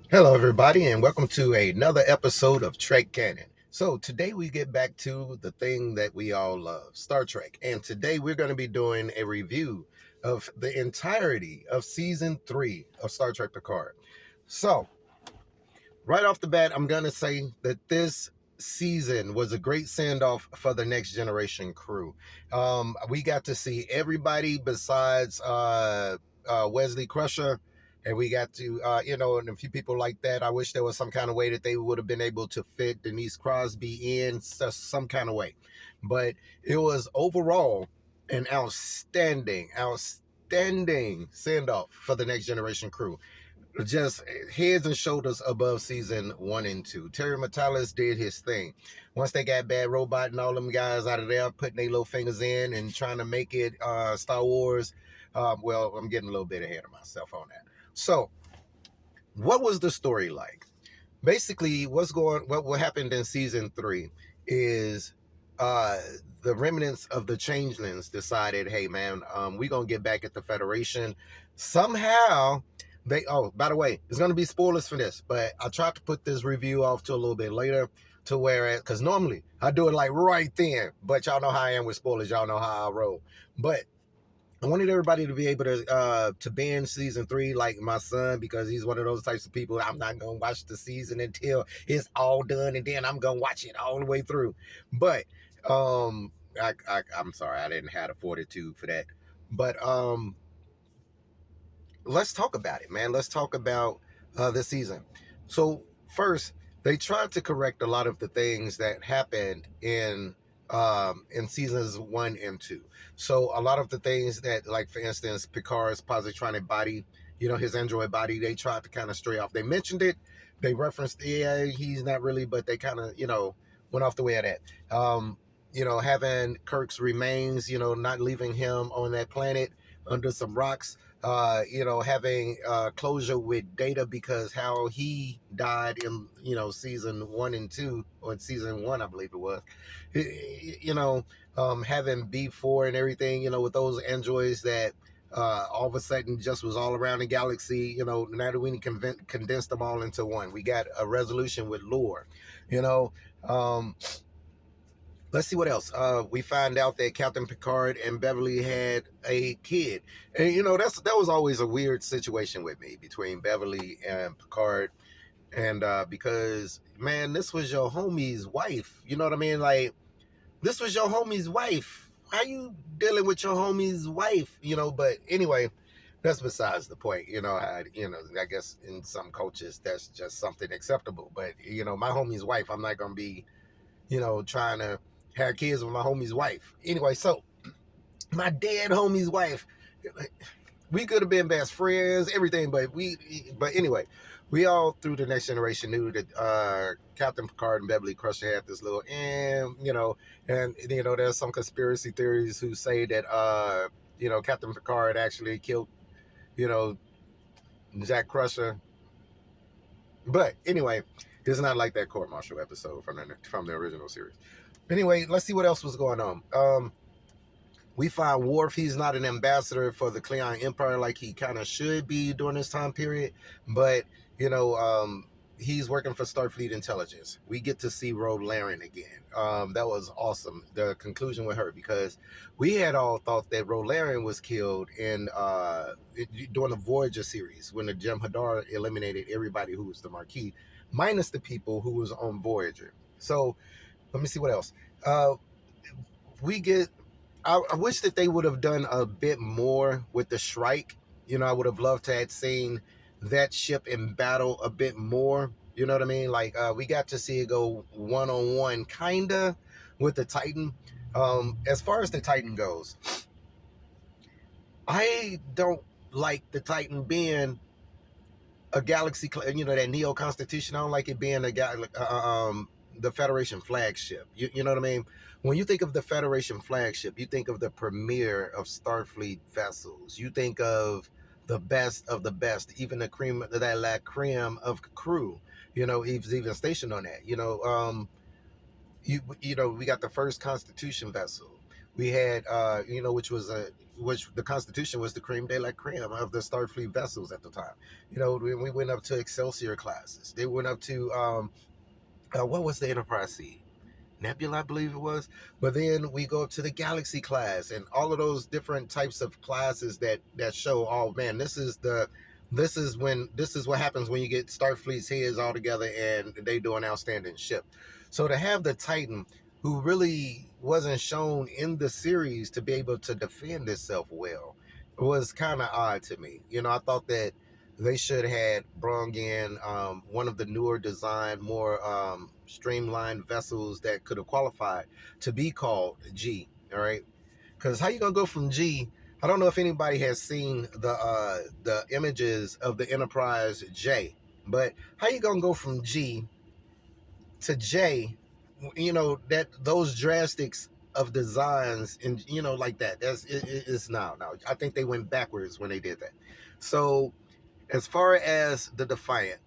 Hello, everybody, and welcome to another episode of Trek Canon. So, today we get back to the thing that we all love, Star Trek. And today we're going to be doing a review of the entirety of season 3 of Star Trek Picard. So, right off the bat, I'm going to say that this season was a great send off for the next generation crew. We got to see everybody besides Wesley Crusher. And we got to, and a few people like that. I wish there was some kind of way that they would have been able to fit Denise Crosby in some kind of way. But it was overall an outstanding send off for the next generation crew, just heads and shoulders above season 1 and 2. Terry Matalas did his thing. Once they got Bad Robot and all them guys out of there, putting their little fingers in and trying to make it Star Wars. Well, I'm getting a little bit ahead of myself on that. So, what was the story like? Basically, what happened in season 3 is uh the remnants of the changelings decided, hey man, we're gonna get back at the Federation. Somehow they, oh, by the way, there's gonna be spoilers for this, but I tried to put this review off to a little bit later, to where, because normally I do it like right then, but y'all know how I am with spoilers, y'all know how I roll. But I wanted everybody to be able to binge season 3 like my son, because he's one of those types of people. I'm not gonna watch the season until it's all done, and then I'm gonna watch it all the way through. But I'm sorry, I didn't have the fortitude for that. But let's talk about it, man. Let's talk about this season. So first, they tried to correct a lot of the things that happened in seasons 1 and 2. So a lot of the things that, like for instance, Picard's positronic body, his android body, they tried to kind of stray off. They mentioned it, they referenced, yeah, he's not really, but they kind of, went off the way of that. Having Kirk's remains, not leaving him on that planet under some rocks, having closure with Data, because how he died in, season 1 and 2, or in season 1, I believe it was, having B4 and everything, with those androids that all of a sudden just was all around the galaxy, now that we can condense them all into one. We got a resolution with lore, you know. Um, let's see what else. We find out that Captain Picard and Beverly had a kid, and that was always a weird situation with me between Beverly and Picard, and because man, this was your homie's wife. You know what I mean? Like, this was your homie's wife. How you dealing with your homie's wife? But anyway. That's besides the point, I guess in some cultures that's just something acceptable. But my homie's wife, I'm not gonna be trying to have kids with my homie's wife. Anyway, so my dead homie's wife, we could have been best friends, everything, but anyway, we all through the next generation knew that Captain Picard and Beverly Crusher had this little, and there's some conspiracy theories who say that Captain Picard actually killed, you know, Jack Crusher. But anyway, it's not like that court martial episode from the original series. Anyway, let's see what else was going on. We find Worf, he's not an ambassador for the Klingon Empire like he kind of should be during this time period, but he's working for Starfleet Intelligence. We get to see Ro Laren again. That was awesome. The conclusion with her, because we had all thought that Ro Laren was killed during the Voyager series when the Jem'Hadar eliminated everybody who was the Marquis, minus the people who was on Voyager. So let me see what else. We get I wish that they would have done a bit more with the Shrike. I would have loved to have seen that ship in battle a bit more. You know what I mean? Like, we got to see it go one-on-one, kinda, with the Titan. As far as the Titan goes, I don't like the Titan being a galaxy, that Neo Constitution. I don't like it being the Federation flagship. You know what I mean? When you think of the Federation flagship, you think of the premier of Starfleet vessels. You think of the best of the best, even the cream, that la creme of crew. Even stationed on that. We got the first Constitution vessel. We had, which the Constitution was the creme de la creme of the Starfleet vessels at the time. We went up to Excelsior classes. They went up to, what was the Enterprise C? Nebula, I believe it was. But then we go to the Galaxy class and all of those different types of classes that show, oh man, this is what happens when you get Starfleet's heads all together and they do an outstanding ship. So to have the Titan, who really wasn't shown in the series to be able to defend itself well, was kind of odd to me. I thought that they should have brung in one of the newer design, more streamlined vessels that could have qualified to be called G. All right, because how you gonna go from G? I don't know if anybody has seen the images of the Enterprise J, but how you gonna go from G to J? That those drastics of designs and like that. It's no. I think they went backwards when they did that. So as far as the Defiant,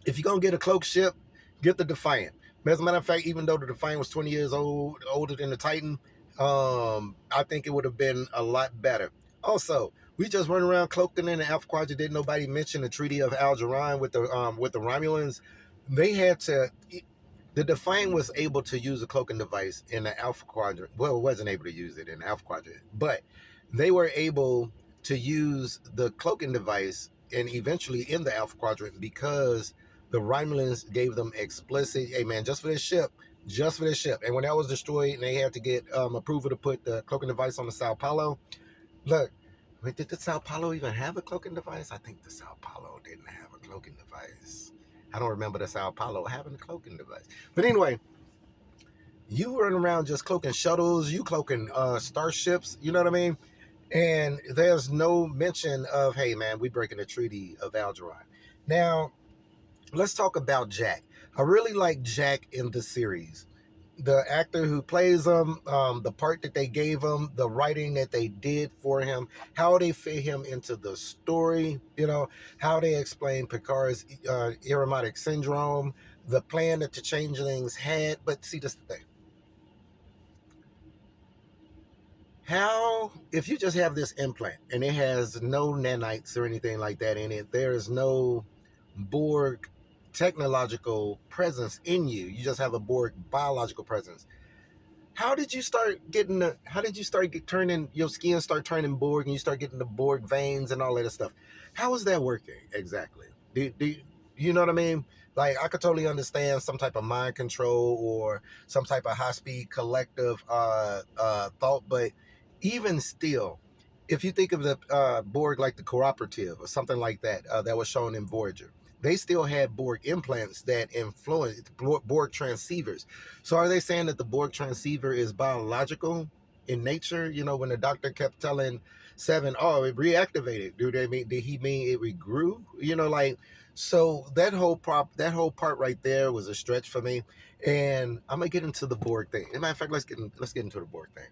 if you're gonna get a cloak ship, get the Defiant. As a matter of fact, even though the Defiant was 20 years older than the Titan, I think it would have been a lot better. Also, we just run around cloaked in the Alpha Quadrant. Didn't nobody mention the Treaty of Algernon with the Romulans? They had to. The Defiant was able to use a cloaking device in the Alpha Quadrant. Well, it wasn't able to use it in the Alpha Quadrant, but they were able to use the cloaking device and eventually in the Alpha Quadrant because the Romulans gave them explicit, hey man, just for this ship. And when that was destroyed and they had to get approval to put the cloaking device on the Sao Paulo, look, wait, did the Sao Paulo even have a cloaking device? I think the Sao Paulo didn't have a cloaking device. I don't remember the Sao Paulo having a cloaking device. But anyway, you run around just cloaking shuttles, you cloaking starships, you know what I mean? And there's no mention of, hey man, we breaking the Treaty of Algernon. Now, let's talk about Jack. I really like Jack in the series. The actor who plays him, the part that they gave him, the writing that they did for him, how they fit him into the story, how they explain Picard's aromatic syndrome, the plan that the changelings had. But see, this is the thing. How, if you just have this implant and it has no nanites or anything like that in it, there is no Borg technological presence in you. You just have a Borg biological presence. How did you start turning your skin start turning Borg and you start getting the Borg veins and all that stuff? How is that working exactly? Do you know what I mean? Like, I could totally understand some type of mind control or some type of high speed collective thought, but even still, if you think of the Borg like the cooperative or something like that, that was shown in Voyager, they still had Borg implants that influenced Borg transceivers. So are they saying that the Borg transceiver is biological in nature? When the doctor kept telling Seven, oh, it reactivated. Did he mean it regrew? So that whole part right there was a stretch for me. And I'm gonna get into the Borg thing. As a matter of fact, let's get into the Borg thing.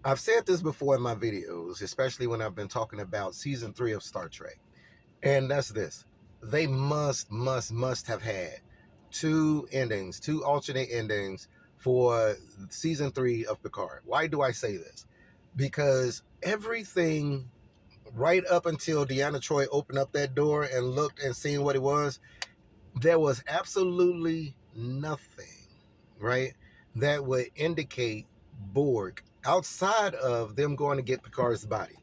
I've said this before in my videos, especially when I've been talking about season 3 of Star Trek. And that's this. They must have had two alternate endings for season 3 of Picard. Why do I say this? Because everything right up until Deanna Troi opened up that door and looked and seen what it was, there was absolutely nothing, right, that would indicate Borg outside of them going to get Picard's body.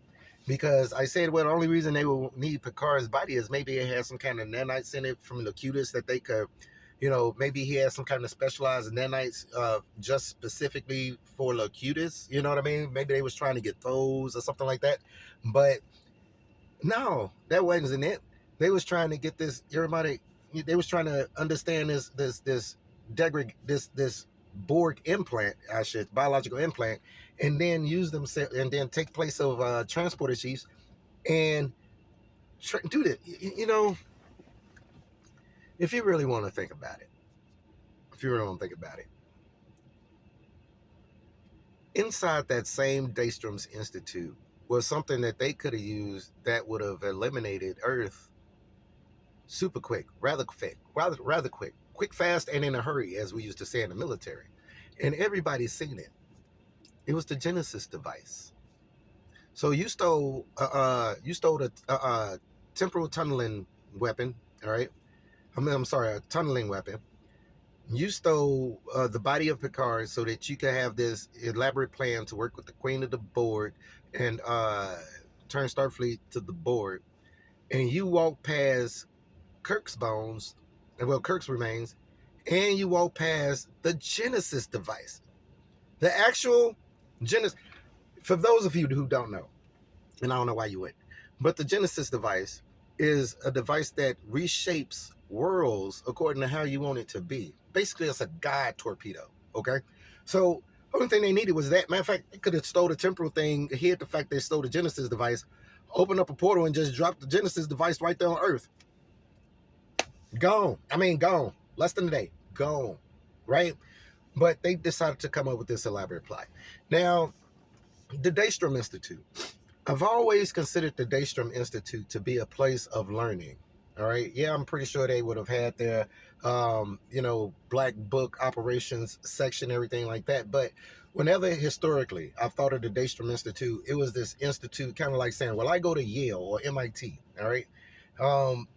Because I said, well, the only reason they will need Picard's body is maybe it has some kind of nanites in it from Locutus that they could, maybe he has some kind of specialized nanites just specifically for Locutus. You know what I mean? Maybe they was trying to get those or something like that. But no, that wasn't it. They was trying to get this aromatic. They was trying to understand this Borg implant, biological implant, and then use them and then take place of transporter chiefs and do that. If you really want to think about it, inside that same Daystrom Institute was something that they could have used that would have eliminated Earth super quick, rather quick, fast, and in a hurry, as we used to say in the military. and everybody's seen it. It was the Genesis device. So you stole a temporal tunneling weapon. All right. I'm sorry, a tunneling weapon. You stole the body of Picard so that you could have this elaborate plan to work with the Queen of the Board and turn Starfleet to the board. And you walk past Kirk's bones, well, Kirk's remains, and you walk past the Genesis device. The actual Genesis, for those of you who don't know, and I don't know why you would, but the Genesis device is a device that reshapes worlds according to how you want it to be. Basically, it's a guide torpedo. Okay, so the only thing they needed was that. Matter of fact, they could have stole the temporal thing, hid the fact they stole the Genesis device, opened up a portal, and just dropped the Genesis device right there on Earth. Gone. I mean, gone. Less than a day. Gone. Right? But they decided to come up with this elaborate plot. Now, the Daystrom Institute. I've always considered the Daystrom Institute to be a place of learning. All right. Yeah, I'm pretty sure they would have had their, black book operations section, everything like that. But whenever historically I've thought of the Daystrom Institute, it was this institute kind of like saying, well, I go to Yale or MIT. All right.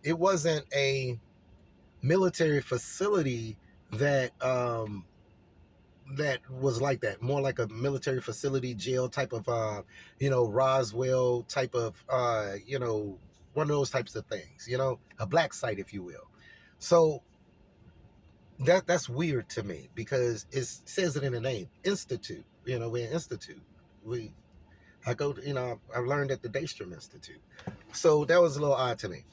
It wasn't a military facility that that was like that, more like a military facility jail type of Roswell type of one of those types of things, a black site, if you will. So that's weird to me because it says it in the name, institute. We're an institute. we I go to, I've learned at the Daystrom Institute, so that was a little odd to me.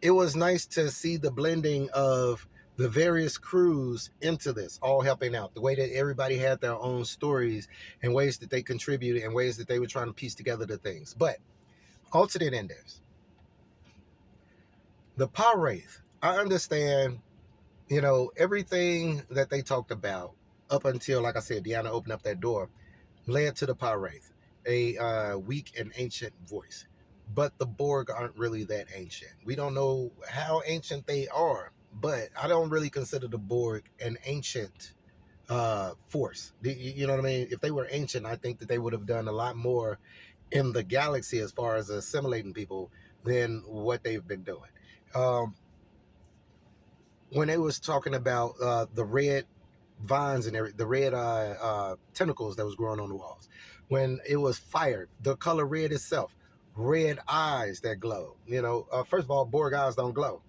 It was nice to see the blending of the various crews into this, all helping out. The way that everybody had their own stories and ways that they contributed and ways that they were trying to piece together the things. But alternate endings. The Power Wraith. I understand, everything that they talked about up until, like I said, Deanna opened up that door, led to the Power Wraith, a weak and ancient voice. But the Borg aren't really that ancient. We don't know how ancient they are, but I don't really consider the Borg an ancient force. You know what I mean? If they were ancient, I think that they would have done a lot more in the galaxy as far as assimilating people than what they've been doing. When they was talking about the red vines and the red tentacles that was growing on the walls, when it was fire, the color red itself, red eyes that glow. First of all, Borg eyes don't glow.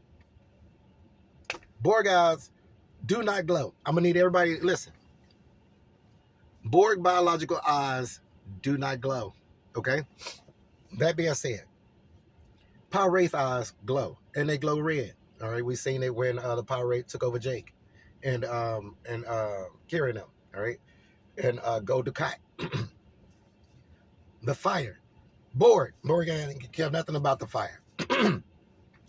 Borg eyes do not glow. I'm gonna need everybody to listen. Borg biological eyes do not glow. Okay. That being said, Power Wraith eyes glow, and they glow red. All right, we seen it when the Power Wraith took over Jake and Kieran them. All right, and go Dukat. The fire, Borg care nothing about the fire.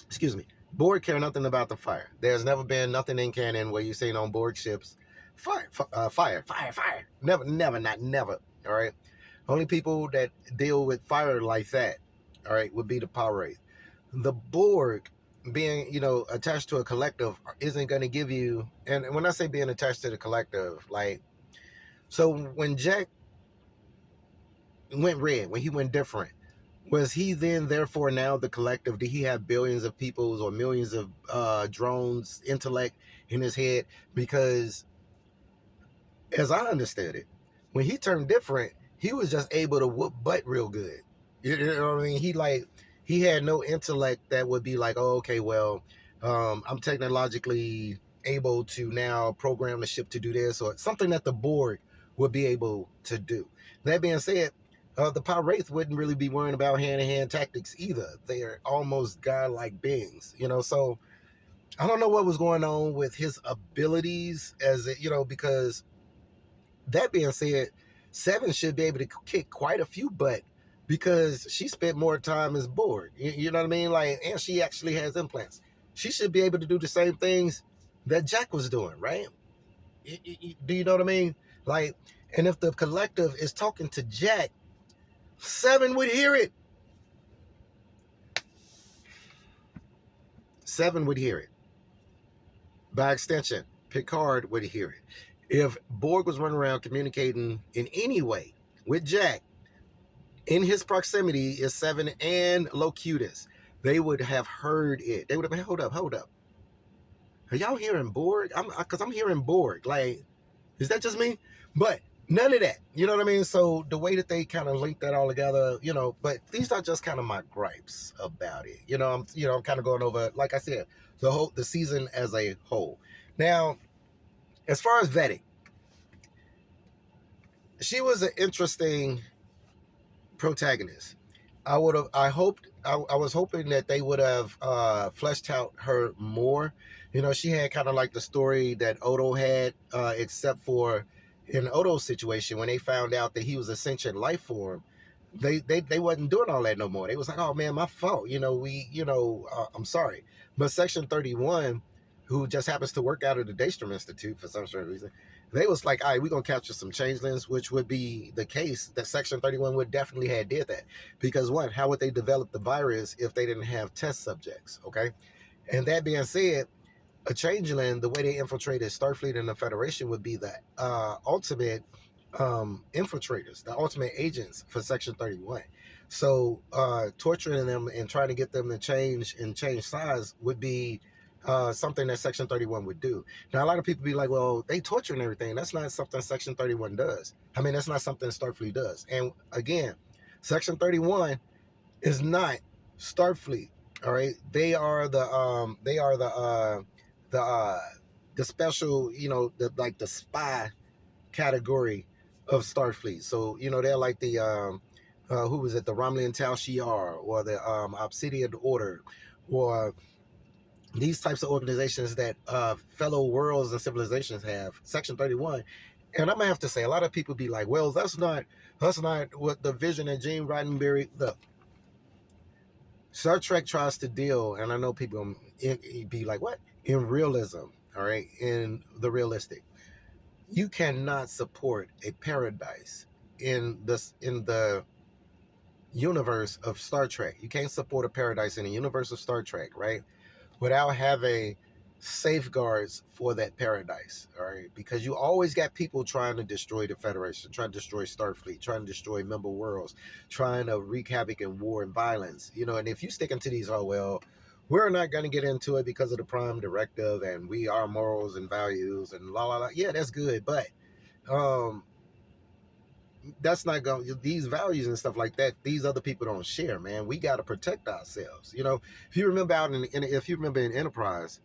Excuse me. Borg care nothing about the fire. There's never been nothing in canon where you've seen on Borg ships fire. Never, not never. All right. Only people that deal with fire like that, all right, would be the Power Wraith. The Borg being, attached to a collective isn't going to give you, and when I say being attached to the collective, like, so when Jack went red, when he went different, was he then therefore now the collective? Did he have billions of people's or millions of drones intellect in his head? Because as I understood it, when he turned different, he was just able to whoop butt real good. You know what I mean? He had no intellect that would be like, oh, okay, well, I'm technologically able to now program the ship to do this, or something that the Borg would be able to do. That being said, the Power Wraith wouldn't really be worrying about hand-to-hand tactics either. They are almost godlike beings, so I don't know what was going on with his abilities because that being said, Seven should be able to kick quite a few butt because she spent more time as Borg. You know what I mean? And she actually has implants. She should be able to do the same things that Jack was doing, right? Do you know what I mean? And if the collective is talking to Jack, Seven would hear it. Seven would hear it. By extension, Picard would hear it. If Borg was running around communicating in any way with Jack, in his proximity is Seven and Locutus, they would have heard it. They would have been, hold up. Are y'all hearing Borg? Because I'm hearing Borg. Like, is that just me? But none of that. You know what I mean? So the way that they kind of link that all together, but these are just kind of my gripes about it. I'm kind of going over, like I said, the season as a whole. Now, as far as vetting, she was an interesting protagonist. I was hoping that they would have fleshed out her more. She had kind of like the story that Odo had, except for in Odo's situation, when they found out that he was a sentient life form, they wasn't doing all that no more. They was like, oh man, my fault. I'm sorry. But Section 31, who just happens to work out of the Daystrom Institute for some sort of reason, they was like, all right, we're going to capture some changelings, which would be the case that Section 31 would definitely have did that. Because one, how would they develop the virus if they didn't have test subjects? Okay. And that being said, a changeling, the way they infiltrated Starfleet and the Federation would be the ultimate infiltrators, the ultimate agents for Section 31. So torturing them and trying to get them to change size would be something that Section 31 would do. Now, a lot of people be like, well, they torture and everything. That's not something Section 31 does. I mean, that's not something Starfleet does. And again, Section 31 is not Starfleet. All right, they are the special, the spy category of Starfleet. So they're like the who was it, the Romulan Tal Shiar, or the Obsidian Order, or these types of organizations that fellow worlds and civilizations have. Section 31. And I'm gonna have to say, a lot of people be like, well, that's not what the vision that Gene Roddenberry. Look, Star Trek tries to deal, and I know people be like, what? In realism, all right? In the realistic. You cannot support a paradise in the universe of Star Trek. You can't support a paradise in the universe of Star Trek, right? Without having safeguards for that paradise, all right? Because you always got people trying to destroy the Federation, trying to destroy Starfleet, trying to destroy member worlds, trying to wreak havoc and war and violence, and if you stick into these, oh, well, we're not going to get into it because of the Prime Directive and we are morals and values and la la la. Yeah, that's good, but that's not going. These values and stuff like that, these other people don't share, man. We got to protect ourselves. If you remember in Enterprise,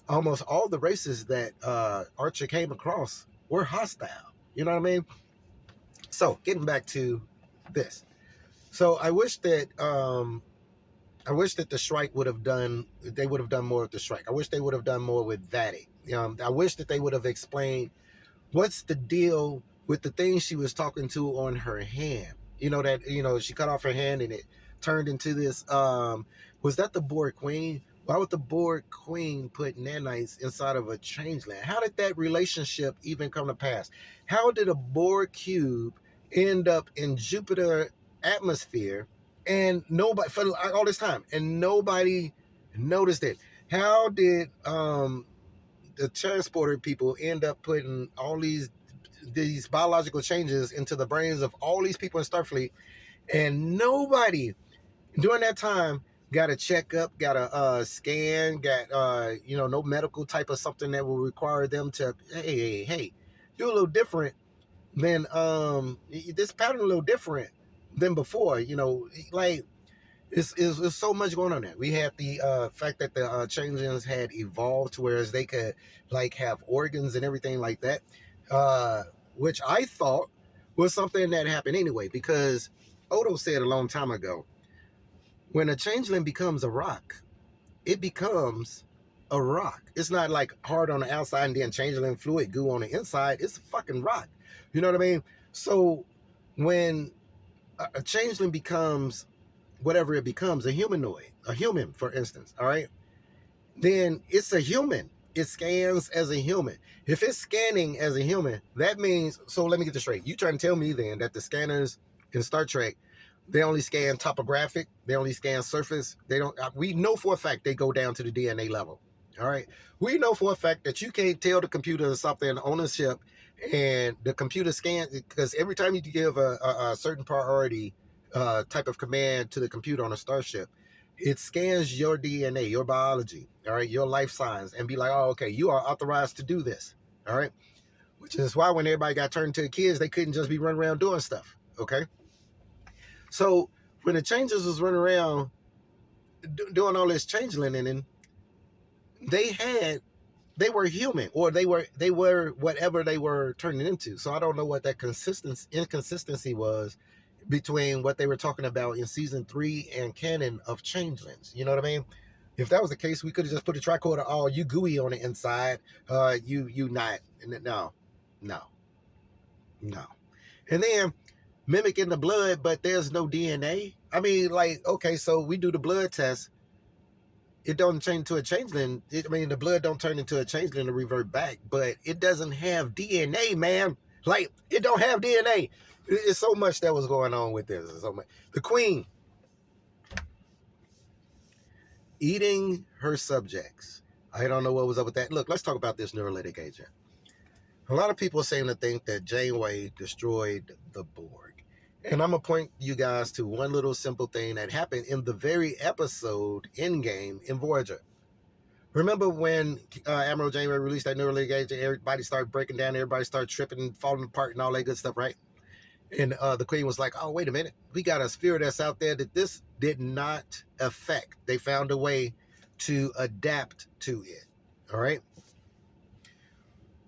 almost all the races that Archer came across were hostile. You know what I mean? So getting back to this, so I wish that the Shrike would have done. They would have done more with the Shrike. I wish they would have done more with Vati. I wish that they would have explained what's the deal with the thing she was talking to on her hand. She cut off her hand and it turned into this. Was that the Borg Queen? Why would the Borg Queen put nanites inside of a changeling? How did that relationship even come to pass? How did a Borg cube end up in Jupiter atmosphere and nobody for all this time and nobody noticed it? How did the transporter people end up putting all these biological changes into the brains of all these people in Starfleet, and nobody during that time got a checkup, got a scan, got no medical type of something that will require them to, hey, you're a little different than this pattern a little different than before. Like it's so much going on there. We had the fact that the changelings had evolved to whereas they could like have organs and everything like that, which I thought was something that happened anyway, because Odo said a long time ago, when a changeling becomes a rock, it becomes a rock. It's not like hard on the outside and then changeling fluid goo on the inside. It's a fucking rock. You know what I mean? So when a changeling becomes whatever it becomes, a humanoid, a human, for instance, all right, then it's a human. It scans as a human. If it's scanning as a human, that means, so let me get this straight. You trying to tell me then that the scanners in Star Trek, they only scan topographic, they only scan surface, they don't, we know for a fact they go down to the DNA level, All right. We know for a fact that you can't tell the computer something on a ship and the computer scans, because every time you give a certain priority type of command to the computer on a starship, it scans your DNA, your biology, all right, your life signs, and be like, oh, okay, you are authorized to do this. All right. Which is why when everybody got turned to the kids, they couldn't just be running around doing stuff. Okay. So when the changes was running around doing all this changeling, and they had they were human, or they were whatever they were turning into. So I don't know what that inconsistency was between what they were talking about in season 3 and canon of changelings. You know what I mean? If that was the case, we could have just put a tricorder, oh, you gooey on the inside, you not. No, no, no. And then mimicking the blood, but there's no DNA. I mean, like, okay, so we do the blood test, it don't change to a changeling. I mean, the blood don't turn into a changeling to revert back, but it doesn't have DNA, man. Like, it don't have DNA. It's so much that was going on with this. So much. The queen eating her subjects. I don't know what was up with that. Look, let's talk about this neurolytic agent. A lot of people seem to think that Janeway destroyed the Borg. And I'm going to point you guys to one little simple thing that happened in the very episode Endgame in Voyager. Remember when Admiral Janeway released that neurolytic agent, everybody started breaking down, everybody started tripping, falling apart and all that good stuff, right? And the Queen was like, oh, wait a minute. We got a sphere that's out there that this did not affect. They found a way to adapt to it, all right?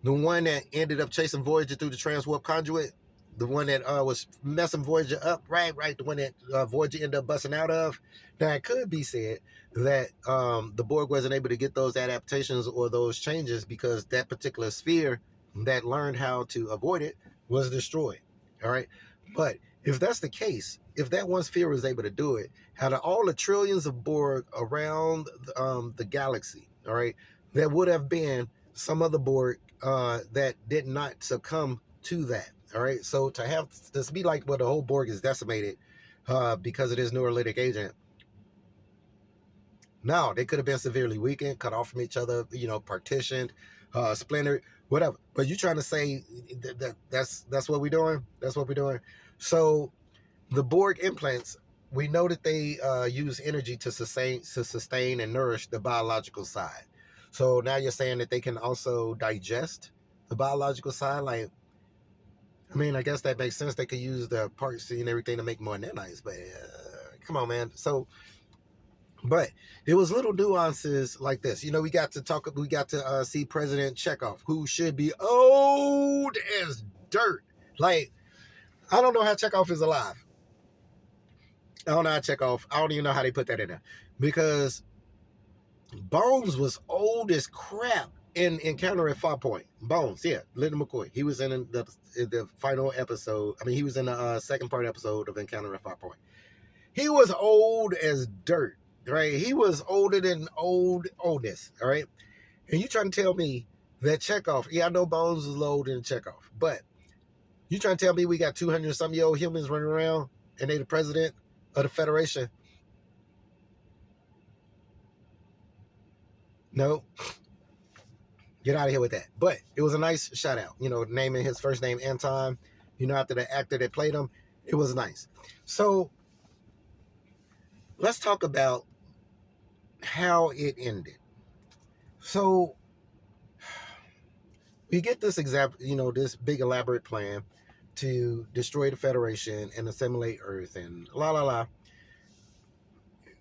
The one that ended up chasing Voyager through the transwarp conduit, the one that was messing Voyager up, right, the one that Voyager ended up busting out of. Now, it could be said that the Borg wasn't able to get those adaptations or those changes because that particular sphere that learned how to avoid it was destroyed, all right? But if that's the case, if that one sphere was able to do it, out of all the trillions of Borg around the galaxy, all right, there would have been some other Borg that did not succumb to that. All right. So to have this be like, well, the whole Borg is decimated because of this neurolytic agent. No, they could have been severely weakened, cut off from each other, partitioned, splintered, whatever. But you trying to say that's what we're doing? That's what we're doing. So the Borg implants, we know that they use energy to sustain and nourish the biological side. So now you're saying that they can also digest the biological side. Like, I mean, I guess that makes sense. They could use the parts and everything to make more nanites, but come on, man. So, but it was little nuances like this. We got to see President Chekhov, who should be old as dirt. Like, I don't know how Chekhov is alive. I don't know how Chekhov, I don't even know how they put that in there. Because Bones was old as crap in Encounter at Farpoint. Bones, yeah, Lyndon McCoy. He was in the final episode. I mean, he was in the second part episode of Encounter at Farpoint. He was old as dirt, right? He was older than oldness, all right? And you trying to tell me that Chekhov, yeah, I know Bones was older than Chekhov, but you trying to tell me we got 200-some-year-old humans running around and they the president of the Federation? No. Get out of here with that. But it was a nice shout out. Naming his first name Anton, after the actor that played him, it was nice. So let's talk about how it ended. So we get this this big elaborate plan to destroy the Federation and assimilate Earth and la la la.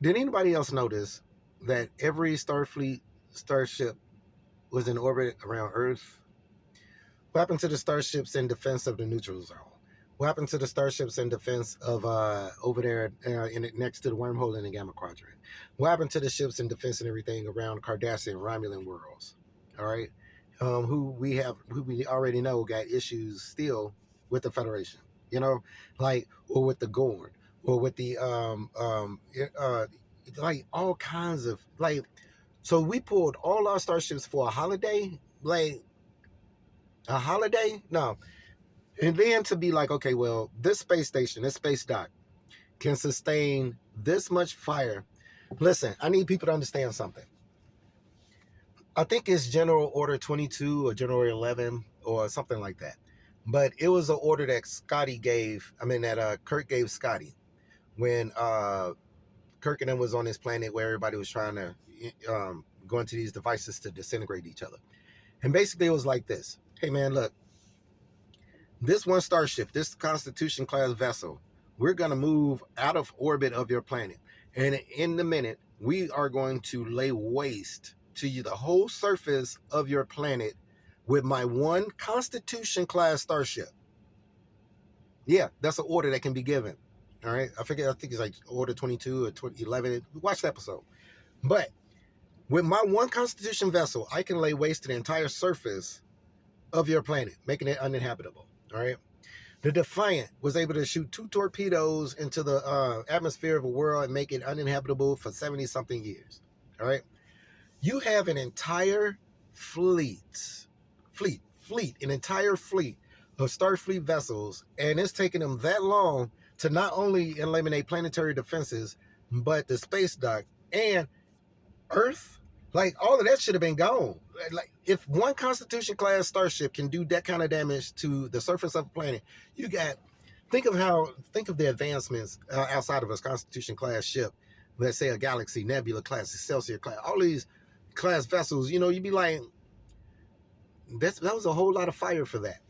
Did anybody else notice that every starship was in orbit around Earth? What happened to the starships in defense of the neutral zone? What happened to the starships in defense of over there next to the wormhole in the Gamma Quadrant? What happened to the ships in defense and everything around Cardassian Romulan worlds? All right, who we already know got issues still with the Federation, or with the Gorn, or with the like all kinds of like. So we pulled all our starships for a holiday, like a holiday? No. And then to be like, okay, well, this space station, this space dock can sustain this much fire. Listen, I need people to understand something. I think it's General Order 22 or General 11 or something like that. But it was an order that Kirk gave Scotty when Kirk and him was on this planet where everybody was trying to go into these devices to disintegrate each other. And basically it was like this. Hey man, look, this one starship, this Constitution class vessel, we're going to move out of orbit of your planet. And in the minute, we are going to lay waste to you the whole surface of your planet with my one Constitution class starship. Yeah, that's an order that can be given. All right. I think it's like Order 22 or 11. Watch the episode. But with my one Constitution vessel, I can lay waste to the entire surface of your planet, making it uninhabitable. All right. The Defiant was able to shoot 2 torpedoes into the atmosphere of a world and make it uninhabitable for 70-something years. All right. You have an entire an entire fleet of Starfleet vessels, and it's taking them that long to not only eliminate planetary defenses, but the space dock and Earth. Like, all of that should have been gone. Like, if one Constitution class starship can do that kind of damage to the surface of the planet, think of the advancements outside of a Constitution class ship. Let's say a Galaxy, Nebula class, Excelsior class, all these class vessels, you'd be like, that was a whole lot of fire for that.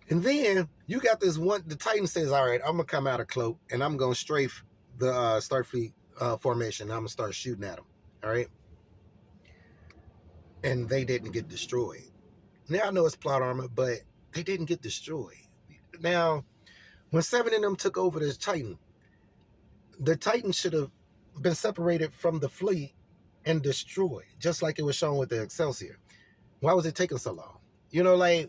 And then you got this one, the Titan says, all right, I'm going to come out of cloak and I'm going to strafe the Starfleet formation. I'm going to start shooting at them. All right. And they didn't get destroyed. Now, I know it's plot armor, but they didn't get destroyed. Now, when 7 of them took over this Titan, the Titan should have been separated from the fleet and destroyed, just like it was shown with the Excelsior. Why was it taking so long? I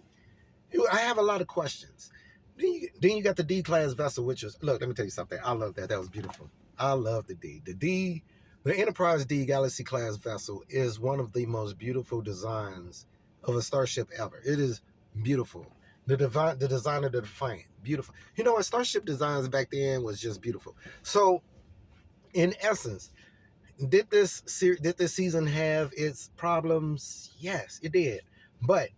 have a lot of questions. Then you got the D-class vessel, which was, look, let me tell you something. I love that. That was beautiful. I love the D. The Enterprise D Galaxy class vessel is one of the most beautiful designs of a starship ever. It is beautiful. The design of the Defiant, beautiful. Starship designs back then was just beautiful. So, in essence, did this season have its problems? Yes, it did. But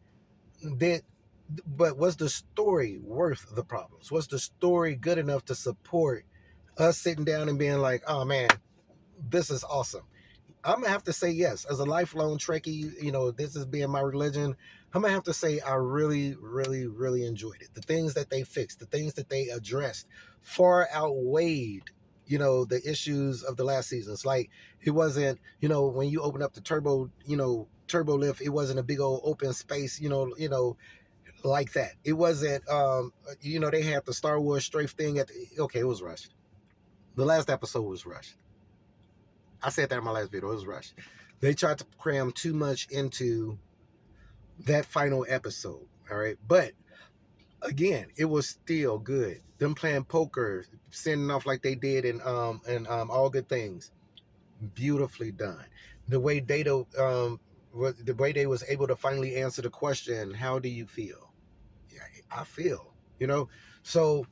was the story worth the problems? Was the story good enough to support us sitting down and being like, oh man, this is awesome? I'm gonna have to say yes. As a lifelong Trekkie, this is being my religion. I'm gonna have to say I really, really, really enjoyed it. The things that they fixed, the things that they addressed, far outweighed the issues of the last seasons. Like, it wasn't, when you open up the turbo lift, it wasn't a big old open space, like that. It wasn't, they had the Star Wars strafe thing it was rushed. The last episode was rushed. I said that in my last video. It was rushed. They tried to cram too much into that final episode. All right. But again, it was still good. Them playing poker, sending off like they did in All Good Things. Beautifully done. The way Data, the way they was able to finally answer the question, how do you feel? Yeah, I feel, So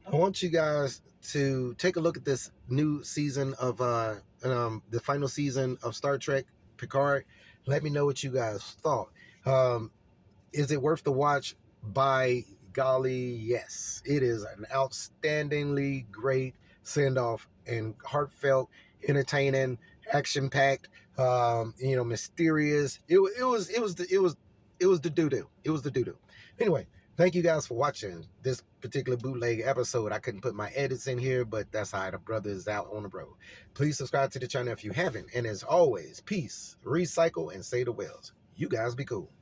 I want you guys to take a look at this new season of the final season of Star Trek Picard. Let me know what you guys thought. Is it worth the watch? By golly, yes. It is an outstandingly great send-off and heartfelt, entertaining, action-packed, mysterious. It was the doo-doo. It was the doo-doo. Anyway, thank you guys for watching this particular bootleg episode. I couldn't put my edits in here, but that's how the brother is out on the road. Please subscribe to the channel if you haven't. And as always, peace, recycle, and say the whales. You guys be cool.